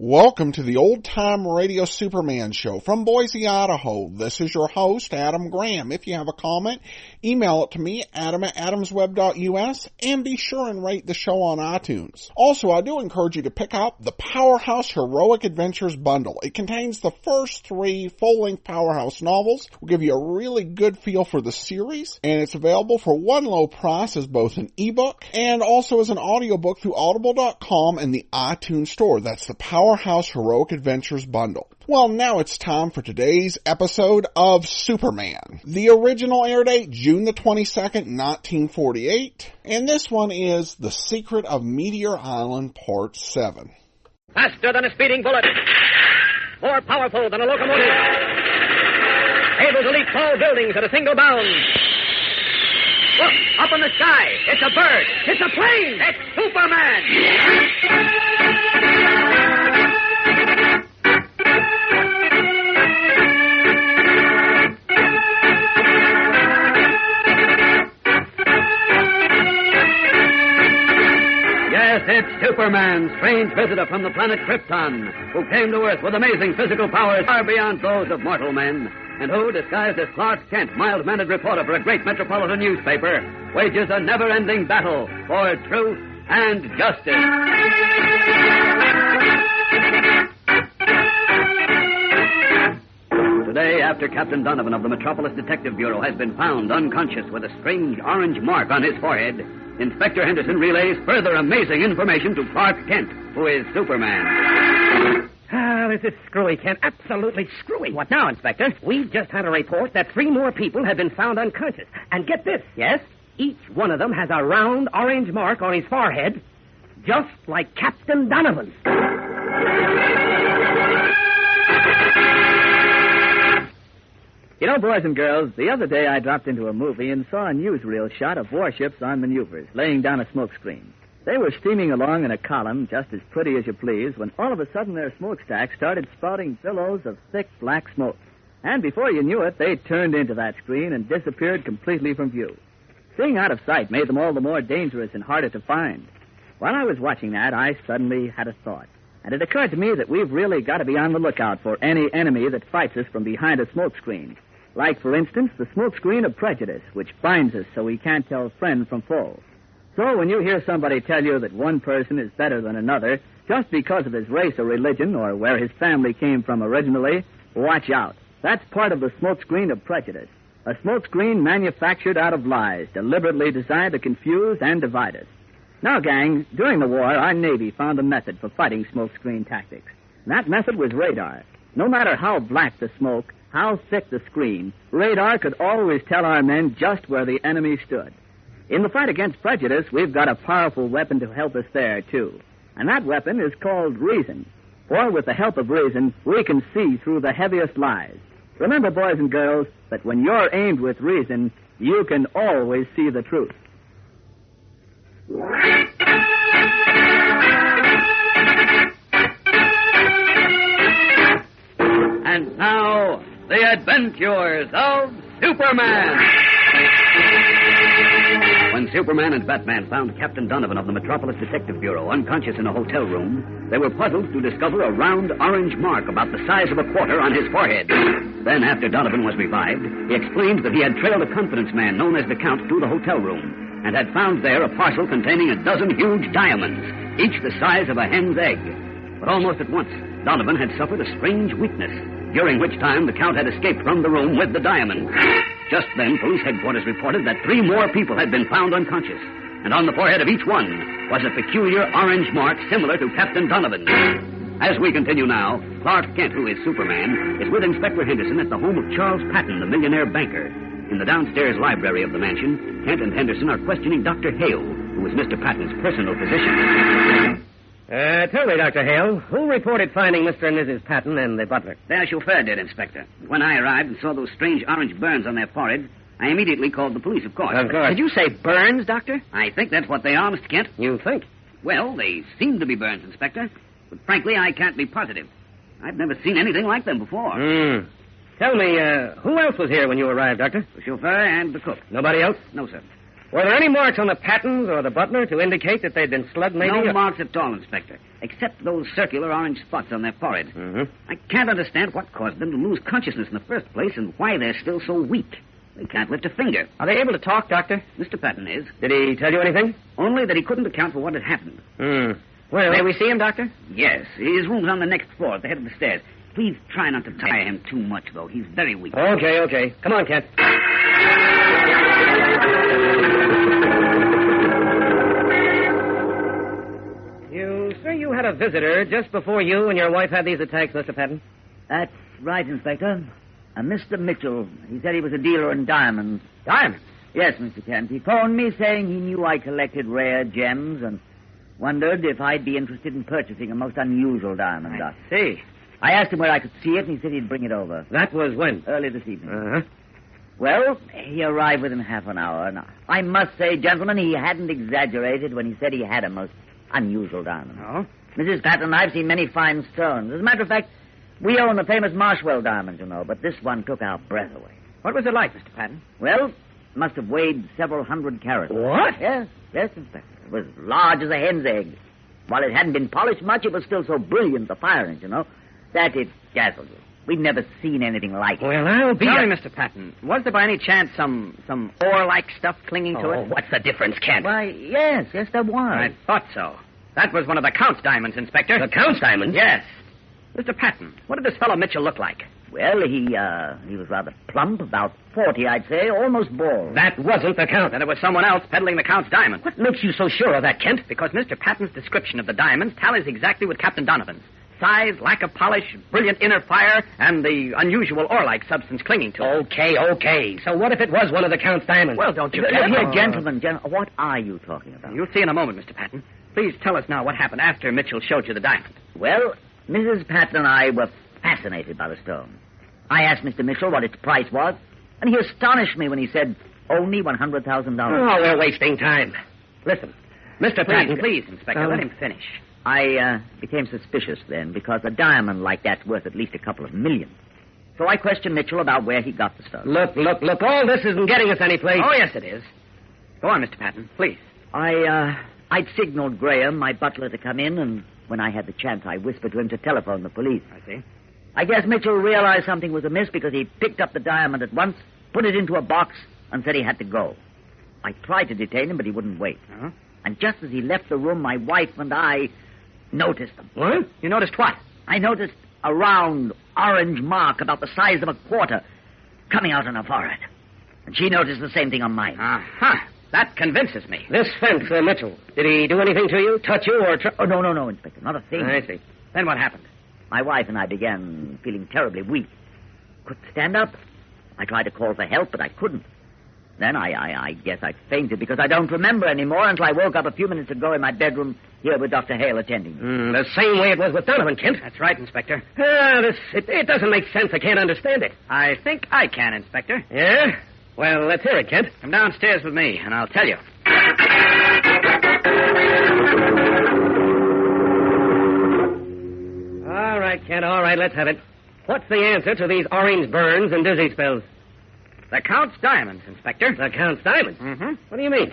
Welcome to the Old Time Radio Superman Show from Boise, Idaho. This is your host, Adam Graham. If you have a comment, email it to me, adam@adamsweb.us, and be sure and rate the show on iTunes. Also, I do encourage you to pick up the Powerhouse Heroic Adventures bundle. It contains the first 3 full-length Powerhouse novels. Will give you a really good feel for the series, and it's available for one low price as both an ebook and also as an audiobook through audible.com and the iTunes store. That's the Powerhouse Heroic Adventures bundle. Well, now it's time for today's episode of Superman. The original air date, June the 22nd, 1948. And this one is The Secret of Meteor Island, Part 7. Faster than a speeding bullet. More powerful than a locomotive. Able to leap tall buildings at a single bound. Look, up in the sky. It's a bird. It's a plane. It's Superman. Yes, it's Superman, strange visitor from the planet Krypton, who came to Earth with amazing physical powers far beyond those of mortal men, and who, disguised as Clark Kent, mild-mannered reporter for a great metropolitan newspaper, wages a never-ending battle for truth and justice. Today, after Captain Donovan of the Metropolis Detective Bureau has been found unconscious with a strange orange mark on his forehead, Inspector Henderson relays further amazing information to Clark Kent, who is Superman. This is screwy, Kent. Absolutely screwy. What now, Inspector? We've just had a report that 3 more people have been found unconscious. And get this. Yes? Each one of them has a round orange mark on his forehead, just like Captain Donovan's. You know, boys and girls, the other day I dropped into a movie and saw a newsreel shot of warships on maneuvers, laying down a smokescreen. They were steaming along in a column, just as pretty as you please, when all of a sudden their smokestacks started spouting billows of thick black smoke. And before you knew it, they turned into that screen and disappeared completely from view. Seeing out of sight made them all the more dangerous and harder to find. While I was watching that, I suddenly had a thought. And it occurred to me that we've really got to be on the lookout for any enemy that fights us from behind a smokescreen. Like, for instance, the smokescreen of prejudice, which binds us so we can't tell friend from foe. So when you hear somebody tell you that one person is better than another, just because of his race or religion or where his family came from originally, watch out. That's part of the smokescreen of prejudice. A smokescreen manufactured out of lies, deliberately designed to confuse and divide us. Now, gang, during the war, our Navy found a method for fighting smokescreen tactics. And that method was radar. No matter how black the smoke, how thick the screen, radar could always tell our men just where the enemy stood. In the fight against prejudice, we've got a powerful weapon to help us there, too. And that weapon is called reason. For with the help of reason, we can see through the heaviest lies. Remember, boys and girls, that when you're aimed with reason, you can always see the truth. And now, the adventures of Superman. When Superman and Batman found Captain Donovan of the Metropolis Detective Bureau unconscious in a hotel room, they were puzzled to discover a round orange mark about the size of a quarter on his forehead. Then, after Donovan was revived, he explained that he had trailed a confidence man known as the Count to the hotel room and had found there a parcel containing a dozen huge diamonds, each the size of a hen's egg. But almost at once, Donovan had suffered a strange weakness, during which time the Count had escaped from the room with the diamonds. Just then, police headquarters reported that 3 more people had been found unconscious, and on the forehead of each one was a peculiar orange mark similar to Captain Donovan's. As we continue now, Clark Kent, who is Superman, is with Inspector Henderson at the home of Charles Patton, the millionaire banker. In the downstairs library of the mansion, Kent and Henderson are questioning Dr. Hale, who is Mr. Patton's personal physician. Tell me, Dr. Hale, who reported finding Mr. and Mrs. Patton and the butler? Their chauffeur did, Inspector. When I arrived and saw those strange orange burns on their forehead, I immediately called the police, of course. Of course. Did you say burns, Doctor? I think that's what they are, Mr. Kent. You think? Well, they seem to be burns, Inspector. But frankly, I can't be positive. I've never seen anything like them before. Tell me, who else was here when you arrived, Doctor? The chauffeur and the cook. Nobody else? No, sir. Were there any marks on the Pattons or the butler to indicate that they'd been slugged, maybe? No marks at all, Inspector, except those circular orange spots on their foreheads. Mm-hmm. I can't understand what caused them to lose consciousness in the first place and why they're still so weak. They can't lift a finger. Are they able to talk, Doctor? Mr. Patton is. Did he tell you anything? Only that he couldn't account for what had happened. Well, may we see him, Doctor? Yes, his room's on the next floor at the head of the stairs. Please try not to tire him too much, though. He's very weak. Okay. Come on, Kent. You say you had a visitor just before you and your wife had these attacks, Mr. Patton? That's right, Inspector. Mr. Mitchell. He said he was a dealer in diamonds. Diamonds? Yes, Mr. Kent. He phoned me saying he knew I collected rare gems and wondered if I'd be interested in purchasing a most unusual diamond. I see. I asked him where I could see it, and he said he'd bring it over. That was when? Early this evening. Uh-huh. Well, he arrived within half an hour, and I must say, gentlemen, he hadn't exaggerated when he said he had a most unusual diamond. Oh? Mrs. Patton, I've seen many fine stones. As a matter of fact, we own the famous Marshwell diamond, you know, but this one took our breath away. What was it like, Mr. Patton? Well, it must have weighed several hundred carats. What? Yes, Inspector. It was large as a hen's egg. While it hadn't been polished much, it was still so brilliant, the firing, you know, that it dazzled you. We've never seen anything like it. Well, I'll be... Sorry, Mr. Patton. Was there by any chance some ore-like stuff clinging to it? What's the difference, Kent? Why, yes, there was. I thought so. That was one of the Count's diamonds, Inspector. The Count's diamonds? Yes. Mr. Patton, what did this fellow Mitchell look like? Well, he was rather plump, about 40, I'd say, almost bald. That wasn't the Count. Then it was someone else peddling the Count's diamond. What makes you so sure of that, Kent? Because Mr. Patton's description of the diamonds tallies exactly with Captain Donovan's. Size, lack of polish, brilliant inner fire, and the unusual ore-like substance clinging to it. Okay. So what if it was one of the Count's diamonds? Well, don't you Look care? here, gentlemen, what are you talking about? You'll see in a moment, Mr. Patton. Please tell us now what happened after Mitchell showed you the diamond. Well, Mrs. Patton and I were fascinated by the stone. I asked Mr. Mitchell what its price was, and he astonished me when he said only $100,000. Oh, we're wasting time. Listen, Mr. Patton... Please, Inspector, let him finish. I became suspicious then, because a diamond like that's worth at least a couple of million. So I questioned Mitchell about where he got the stone. Look, all this isn't getting us any place. Oh, yes, it is. Go on, Mr. Patton, please. I'd signaled Graham, my butler, to come in, and when I had the chance, I whispered to him to telephone the police. I see. I guess Mitchell realized something was amiss because he picked up the diamond at once, put it into a box, and said he had to go. I tried to detain him, but he wouldn't wait. Uh-huh. And just as he left the room, my wife and I noticed him. What? You noticed what? I noticed a round orange mark about the size of a quarter coming out on her forehead. And she noticed the same thing on mine. Uh-huh. That convinces me. This fence, Mitchell, did he do anything to you, touch you, or... Oh, no, Inspector, not a thing. I see. Then what happened? My wife and I began feeling terribly weak. Couldn't stand up. I tried to call for help, but I couldn't. Then I guess I fainted because I don't remember anymore until I woke up a few minutes ago in my bedroom here with Dr. Hale attending me. The same way it was with Donovan, Kent. That's right, Inspector. It doesn't make sense. I can't understand it. I think I can, Inspector. Yeah? Well, let's hear it, Kent. Come downstairs with me, and I'll tell you. All right, Kent, all right, let's have it. What's the answer to these orange burns and dizzy spells? The Count's diamonds, Inspector. The Count's diamonds? Mm-hmm. What do you mean?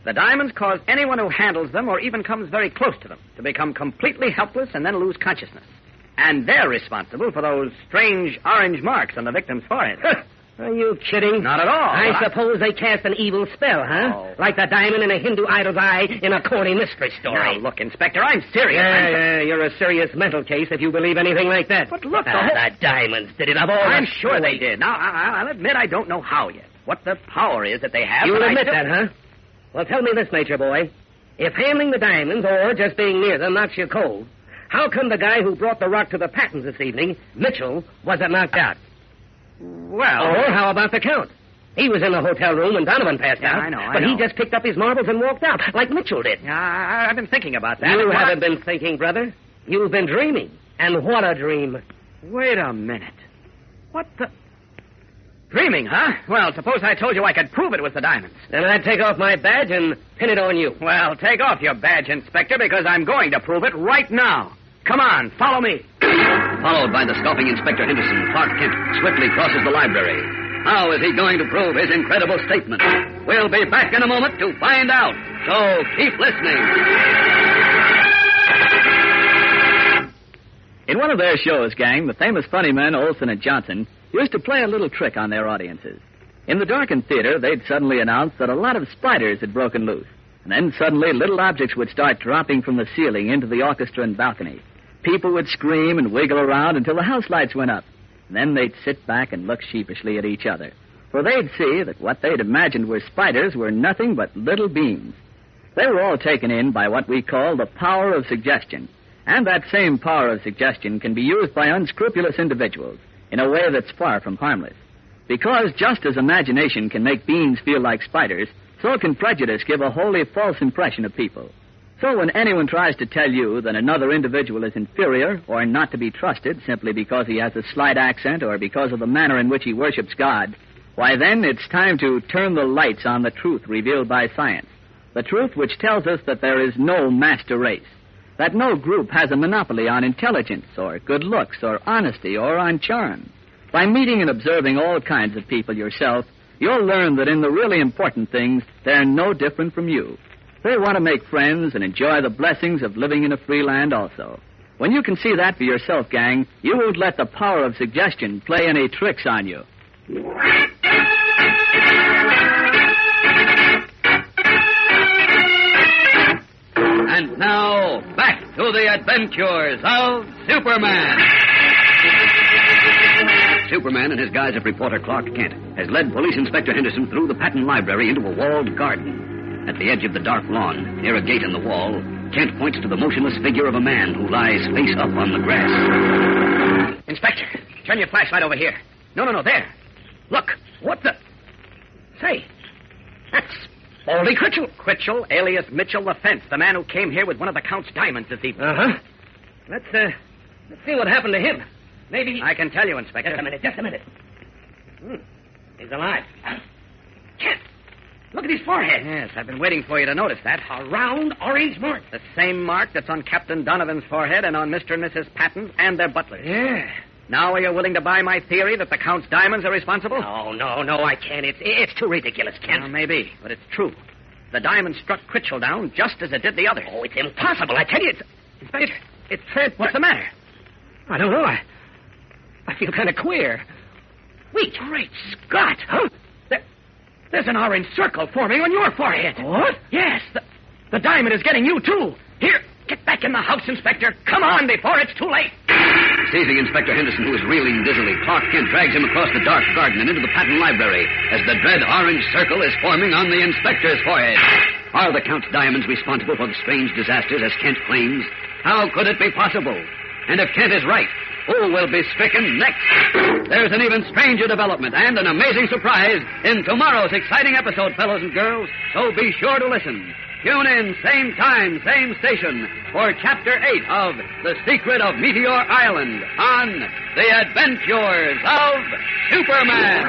The diamonds cause anyone who handles them or even comes very close to them to become completely helpless and then lose consciousness. And they're responsible for those strange orange marks on the victim's forehead. Are you kidding? Not at all. I suppose they cast an evil spell, huh? Oh. Like the diamond in a Hindu idol's eye in a corny mystery story. Now, look, Inspector, I'm serious. Yeah, you're a serious mental case if you believe anything like that. But look, the diamonds did it of all. I'm sure they did. Now, I'll admit I don't know how yet. What the power is that they have. You'll admit that, huh? Well, tell me this, Nature Boy. If handling the diamonds or just being near them knocks you cold, how come the guy who brought the rock to the Pattons this evening, Mitchell, wasn't knocked out? Well... Or how about the Count? He was in the hotel room when Donovan passed out. I know. But he just picked up his marbles and walked out, like Mitchell did. Yeah, I've been thinking about that. You haven't been thinking, brother. You've been dreaming. And what a dream. Wait a minute. What the... Dreaming, huh? Well, suppose I told you I could prove it was the diamonds. Then I'd take off my badge and pin it on you. Well, take off your badge, Inspector, because I'm going to prove it right now. Come on, follow me. Followed by the stalking Inspector Henderson, Clark Kent swiftly crosses the library. How is he going to prove his incredible statement? We'll be back in a moment to find out, so keep listening. In one of their shows, gang, the famous funny men Olson and Johnson used to play a little trick on their audiences. In the darkened theater, they'd suddenly announce that a lot of spiders had broken loose. And then suddenly little objects would start dropping from the ceiling into the orchestra and balcony. People would scream and wiggle around until the house lights went up. And then they'd sit back and look sheepishly at each other. For they'd see that what they'd imagined were spiders were nothing but little beams. They were all taken in by what we call the power of suggestion. And that same power of suggestion can be used by unscrupulous individuals in a way that's far from harmless. Because just as imagination can make beings feel like spiders, so can prejudice give a wholly false impression of people. So when anyone tries to tell you that another individual is inferior or not to be trusted simply because he has a slight accent or because of the manner in which he worships God, why then it's time to turn the lights on the truth revealed by science. The truth which tells us that there is no master race. That no group has a monopoly on intelligence or good looks or honesty or on charm. By meeting and observing all kinds of people yourself, you'll learn that in the really important things, they're no different from you. They want to make friends and enjoy the blessings of living in a free land also. When you can see that for yourself, gang, you won't let the power of suggestion play any tricks on you. And now, back to the adventures of Superman. Superman, in his guise of reporter Clark Kent, has led Police Inspector Henderson through the patent library into a walled garden. At the edge of the dark lawn, near a gate in the wall, Kent points to the motionless figure of a man who lies face up on the grass. Inspector, turn your flashlight over here. No, there. Look, what the... Say, that's Baldy Critchell. Critchell, alias Mitchell the Fence, the man who came here with one of the Count's diamonds this evening. Uh-huh. Let's see what happened to him. Maybe... I can tell you, Inspector. Just a minute. He's alive. Kent, look at his forehead. Yes, I've been waiting for you to notice that. A round orange mark. The same mark that's on Captain Donovan's forehead and on Mr. and Mrs. Patton and their butlers. Yeah. Now are you willing to buy my theory that the Count's diamonds are responsible? No, I can't. It's too ridiculous, Kent. Well, maybe, but it's true. The diamond struck Critchell down just as it did the other. Oh, it's impossible. I tell you, Inspector, what's the matter? I don't know. I feel kind of queer. Wait, great Scott! Huh? There's an orange circle forming on your forehead. What? Yes, the diamond is getting you, too. Here, get back in the house, Inspector. Come on before it's too late. Seizing Inspector Henderson, who is reeling dizzily, Clark Kent drags him across the dark garden and into the patent library as the dread orange circle is forming on the inspector's forehead. Are the Count's diamonds responsible for the strange disasters, as Kent claims? How could it be possible? And if Kent is right, who will be stricken next? There's an even stranger development and an amazing surprise in tomorrow's exciting episode, fellows and girls, so be sure to listen. Tune in, same time, same station, for Chapter 8 of The Secret of Meteor Island on The Adventures of Superman.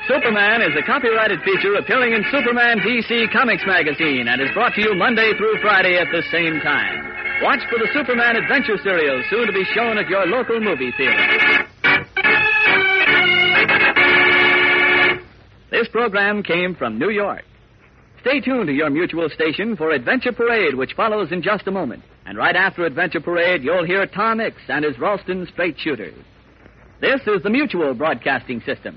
Superman is a copyrighted feature appearing in Superman DC Comics magazine and is brought to you Monday through Friday at the same time. Watch for the Superman Adventure serial, soon to be shown at your local movie theater. This program came from New York. Stay tuned to your Mutual station for Adventure Parade, which follows in just a moment. And right after Adventure Parade, you'll hear Tom Mix and his Ralston Straight Shooters. This is the Mutual Broadcasting System.